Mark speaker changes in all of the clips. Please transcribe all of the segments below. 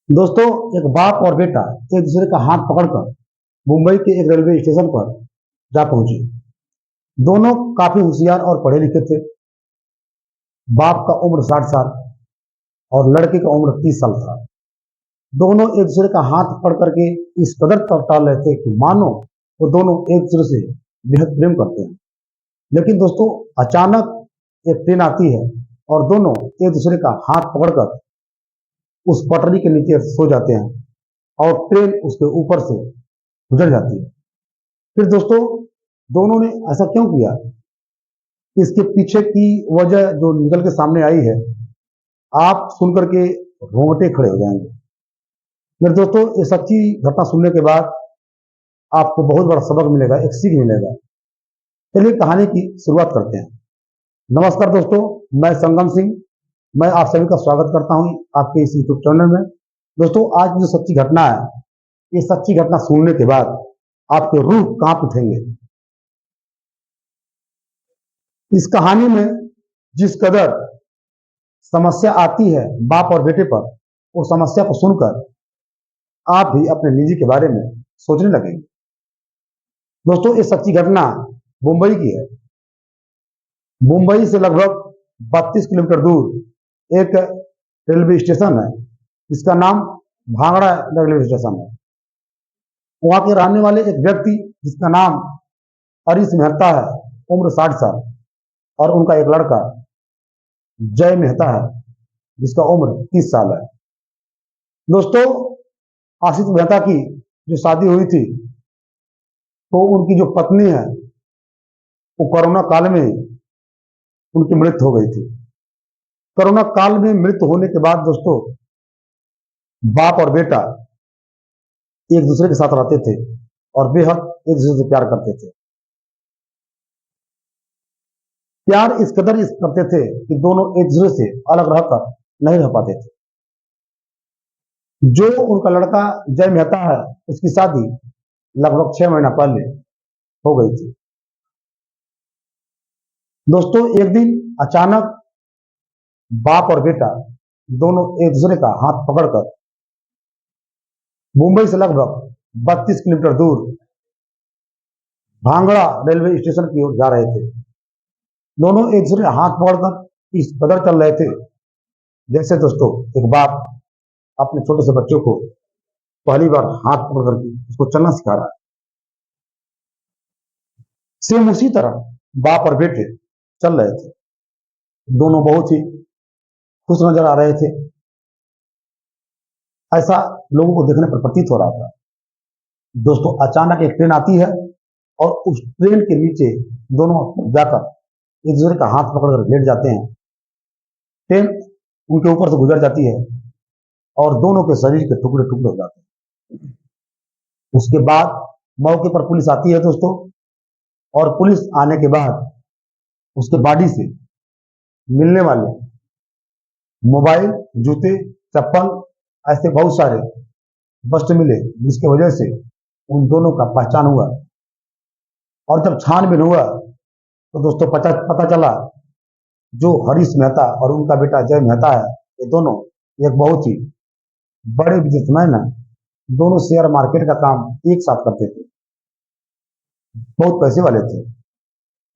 Speaker 1: दोस्तों, एक बाप और बेटा एक दूसरे का हाथ पकड़कर मुंबई के एक रेलवे स्टेशन पर जा पहुंचे। दोनों काफी होशियार और पढ़े लिखे थे। बाप का उम्र 60 साल और लड़के का उम्र 30 साल था। दोनों एक दूसरे का हाथ पकड़ करके इस कदर टाल रहे थे कि मानो वो दोनों एक दूसरे से बेहद प्रेम करते हैं। लेकिन दोस्तों, अचानक एक ट्रेन आती है और दोनों एक दूसरे का हाथ पकड़कर उस पटरी के नीचे सो जाते हैं और ट्रेन उसके ऊपर से गुजर जाती है। फिर दोस्तों, दोनों ने ऐसा क्यों किया? इसके पीछे की वजह जो निकल के सामने आई है, आप सुनकर के रोंगटे खड़े हो जाएंगे। मेरे दोस्तों, ये सच्ची घटना सुनने के बाद आपको बहुत बड़ा सबक मिलेगा, एक सीख मिलेगा। चलिए कहानी की शुरुआत करते हैं। नमस्कार दोस्तों, मैं संगम सिंह। मैं आप सभी का स्वागत करता हूं आपके इस यूट्यूब चैनल में। दोस्तों, आज की जो सच्ची घटना है, ये सच्ची घटना सुनने के बाद आपके रूह कांप उठेंगे। इस कहानी में जिस कदर समस्या आती है बाप और बेटे पर, वो समस्या को सुनकर आप भी अपने निजी के बारे में सोचने लगेंगे। दोस्तों, ये सच्ची घटना मुंबई की है। मुंबई से लगभग 32 किलोमीटर दूर एक रेलवे स्टेशन है, जिसका नाम भांगड़ा रेलवे स्टेशन है। वहां के रहने वाले एक व्यक्ति जिसका नाम हरीश मेहता है, उम्र 60 साल, और उनका एक लड़का जय मेहता है, जिसका उम्र 30 साल है। दोस्तों, आशीष मेहता की जो शादी हुई थी, तो उनकी जो पत्नी है, वो कोरोना काल में उनकी मृत्यु हो गई थी। कोरोना काल में मृत्यु होने के बाद दोस्तों, बाप और बेटा एक दूसरे के साथ रहते थे और बेहद एक दूसरे से प्यार करते थे। प्यार इस कदर इस करते थे कि दोनों एक दूसरे से अलग रहकर नहीं रह पाते थे। जो उनका लड़का जय मेहता है, उसकी शादी लगभग 6 महीना पहले हो गई थी। दोस्तों, एक दिन अचानक बाप और बेटा दोनों एक दूसरे का हाथ पकड़कर मुंबई से लगभग 32 किलोमीटर दूर भांगड़ा रेलवे स्टेशन की ओर जा रहे थे। दोनों एक दूसरे का हाथ पकड़कर इस कदर चल रहे थे, जैसे दोस्तों एक बाप अपने छोटे से बच्चों को पहली बार हाथ पकड़ करके उसको चलना सिखा रहा है। सेम उसी तरह बाप और बेटे चल रहे थे। दोनों बहुत ही खुश नजर आ रहे थे, ऐसा लोगों को देखने पर प्रतीत हो रहा था। दोस्तों, अचानक एक ट्रेन आती है और उस ट्रेन के नीचे दोनों जाकर एक दूसरे का हाथ पकड़कर लेट जाते हैं। ट्रेन उनके ऊपर से गुजर जाती है और दोनों के शरीर के टुकड़े टुकड़े हो जाते हैं। उसके बाद मौके पर पुलिस आती है दोस्तों, और पुलिस आने के बाद उसके बॉडी से मिलने वाले मोबाइल, जूते, चप्पल, ऐसे बहुत सारे वस्त्र मिले, जिसकी वजह से उन दोनों का पहचान हुआ। और जब छानबीन हुआ तो दोस्तों पता चला जो हरीश मेहता और उनका बेटा जय मेहता है, ये दोनों एक बहुत ही बड़े बिजनेसमैन हैं। दोनों शेयर मार्केट का काम एक साथ करते थे, बहुत पैसे वाले थे।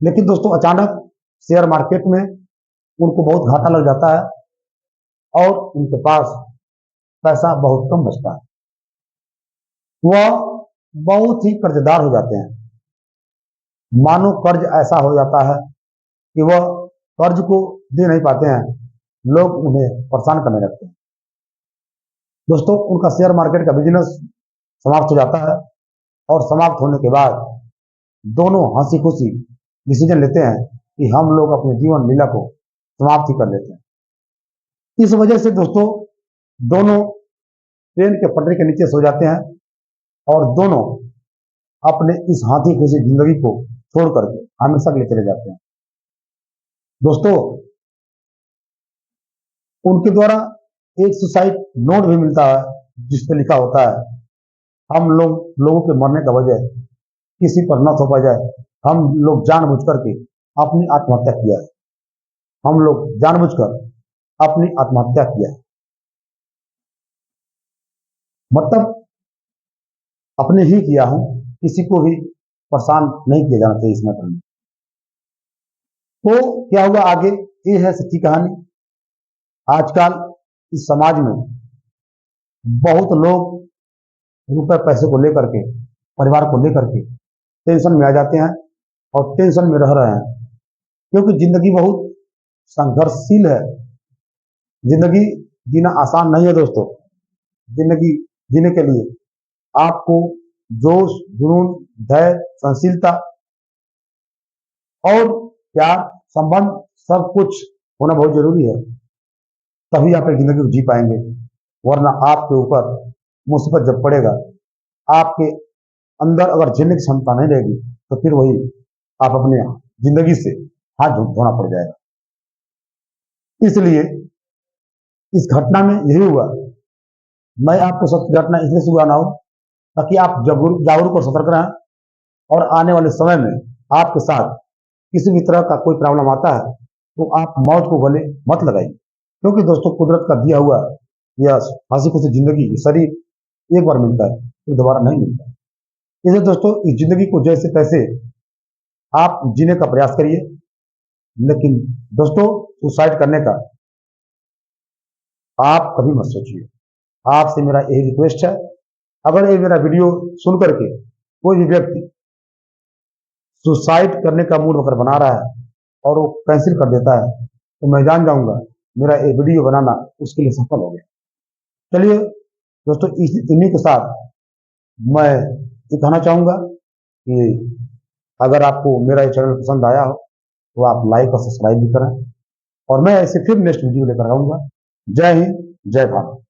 Speaker 1: लेकिन दोस्तों, अचानक शेयर मार्केट में उनको बहुत घाटा लग जाता है और उनके पास पैसा बहुत कम बचता है। वह बहुत ही कर्जदार हो जाते हैं। मानो कर्ज ऐसा हो जाता है कि वह कर्ज को दे नहीं पाते हैं, लोग उन्हें परेशान करने लगते हैं। दोस्तों, उनका शेयर मार्केट का बिजनेस समाप्त हो जाता है और समाप्त होने के बाद दोनों हंसी खुशी डिसीजन लेते हैं कि हम लोग अपने जीवन लीला को समाप्त ही कर लेते हैं। इस वजह से दोस्तों, दोनों ट्रेन के पटरी के नीचे सो जाते हैं और दोनों अपने इस हाथी खुशी जिंदगी को छोड़ करके हमेशा के लिए चले जाते हैं। दोस्तों, उनके द्वारा एक सुसाइड नोट भी मिलता है, जिस पर लिखा होता है, हम लोगों के मरने का वजह किसी पर न थोपा जाए, हम लोग जानबूझ करके अपनी आत्महत्या किया है। हम लोग जानबूझकर अपनी आत्महत्या किया है। मतलब अपने ही किया हूं, किसी को भी परेशान नहीं किया जाना चाहिए इस मैटर में। तो क्या हुआ आगे, ये है सच्ची कहानी। आजकल इस समाज में बहुत लोग रुपए पैसे को लेकर के, परिवार को लेकर के टेंशन में आ जाते हैं और टेंशन में रह रहे हैं, क्योंकि जिंदगी बहुत संघर्षशील है। जिंदगी जीना आसान नहीं है दोस्तों। जिंदगी जीने के लिए आपको जोश, जुनून, धैर्य, सहनशीलता और प्यार, संबंध सब कुछ होना बहुत जरूरी है। तभी आप एक जिंदगी को जी पाएंगे, वरना आपके ऊपर मुसीबत जब पड़ेगा, आपके अंदर अगर झेलने की क्षमता नहीं रहेगी, तो फिर वही आप अपने जिंदगी से हाथ धोना पड़ जाएगा। इसलिए इस घटना में यही हुआ। मैं आपको सत्य घटना इसलिए सुनाना हूं ताकि आप जागरूक और सतर्क रहें, और आने वाले समय में आपके साथ किसी भी तरह का कोई प्रॉब्लम आता है तो आप मौत को गले मत लगाइए, क्योंकि दोस्तों कुदरत का दिया हुआ यह हंसी खुशी जिंदगी, शरीर एक बार मिलता है फिर दोबारा नहीं मिलता। इसलिए दोस्तों इस जिंदगी को जैसे तैसे आप जीने का प्रयास करिए, लेकिन दोस्तों सुसाइड करने का आप कभी मत सोचिए। आपसे मेरा यही रिक्वेस्ट है, अगर ये मेरा वीडियो सुन करके कोई भी व्यक्ति सुसाइड करने का मूड अगर बना रहा है और वो कैंसिल कर देता है, तो मैं जान जाऊंगा मेरा ये वीडियो बनाना उसके लिए सफल हो गया। चलिए दोस्तों, इन्हीं के साथ मैं ये कहना चाहूंगा कि अगर आपको मेरा ये चैनल पसंद आया हो तो आप लाइक और सब्सक्राइब भी करें, और मैं ऐसे फिर नेक्स्ट वीडियो लेकर आऊंगा। जय हिंद, जय भारत।